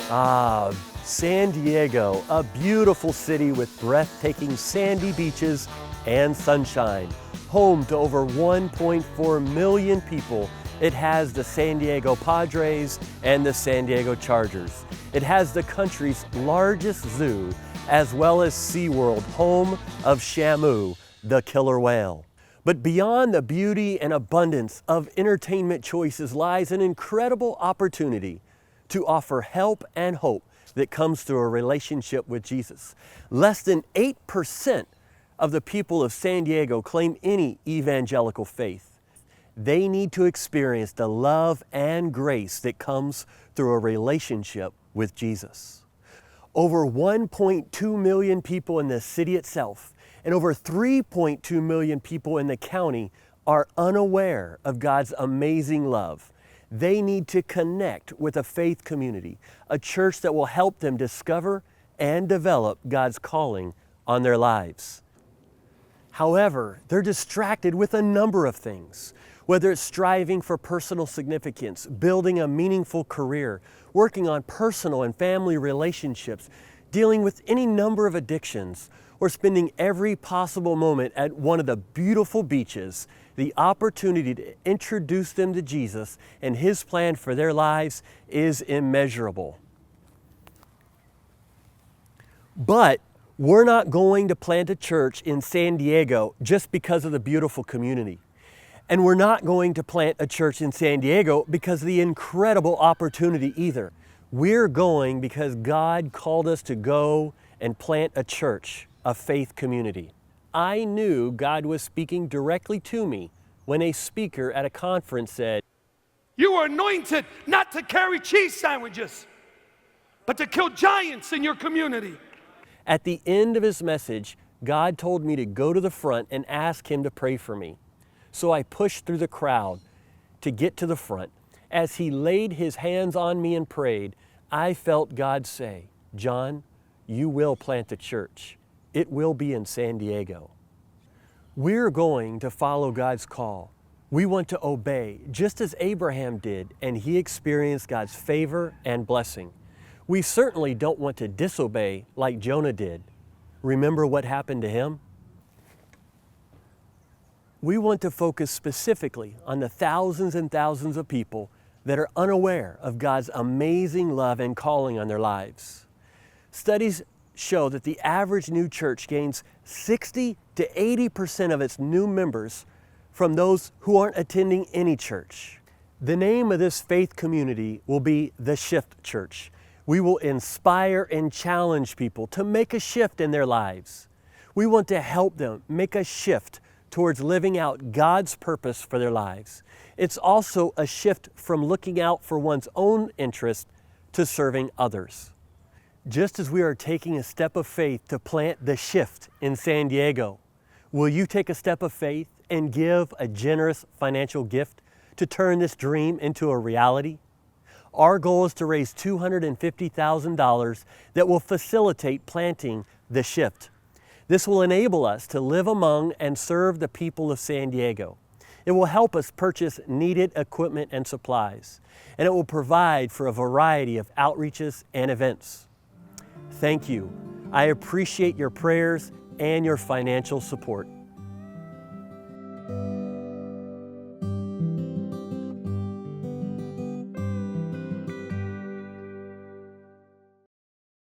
Ah, San Diego, a beautiful city with breathtaking sandy beaches and sunshine. Home to over 1.4 million people, it has the San Diego Padres and the San Diego Chargers. It has the country's largest zoo, as well as SeaWorld, home of Shamu, the killer whale. But beyond the beauty and abundance of entertainment choices lies an incredible opportunity to offer help and hope that comes through a relationship with Jesus. Less than 8% of the people of San Diego claim any evangelical faith. They need to experience the love and grace that comes through a relationship with Jesus. Over 1.2 million people in the city itself and over 3.2 million people in the county are unaware of God's amazing love. They need to connect with a faith community, a church that will help them discover and develop God's calling on their lives. However, they're distracted with a number of things, whether it's striving for personal significance, building a meaningful career, working on personal and family relationships, dealing with any number of addictions, or spending every possible moment at one of the beautiful beaches. The opportunity to introduce them to Jesus and His plan for their lives is immeasurable. But we're not going to plant a church in San Diego just because of the beautiful community. And we're not going to plant a church in San Diego because of the incredible opportunity either. We're going because God called us to go and plant a church, a faith community. I knew God was speaking directly to me when a speaker at a conference said, "You were anointed not to carry cheese sandwiches, but to kill giants in your community." At the end of his message, God told me to go to the front and ask Him to pray for me. So I pushed through the crowd to get to the front. As He laid His hands on me and prayed, I felt God say, "John, you will plant a church. It will be in San Diego." We're going to follow God's call. We want to obey, just as Abraham did, and he experienced God's favor and blessing. We certainly don't want to disobey like Jonah did. Remember what happened to him? We want to focus specifically on the thousands and thousands of people that are unaware of God's amazing love and calling on their lives. Studies show that the average new church gains 60 to 80% of its new members from those who aren't attending any church. The name of this faith community will be The Shift Church. We will inspire and challenge people to make a shift in their lives. We want to help them make a shift towards living out God's purpose for their lives. It's also a shift from looking out for one's own interest to serving others. Just as we are taking a step of faith to plant The Shift in San Diego, will you take a step of faith and give a generous financial gift to turn this dream into a reality? Our goal is to raise $250,000 that will facilitate planting The Shift. This will enable us to live among and serve the people of San Diego. It will help us purchase needed equipment and supplies, and it will provide for a variety of outreaches and events. Thank you. I appreciate your prayers and your financial support.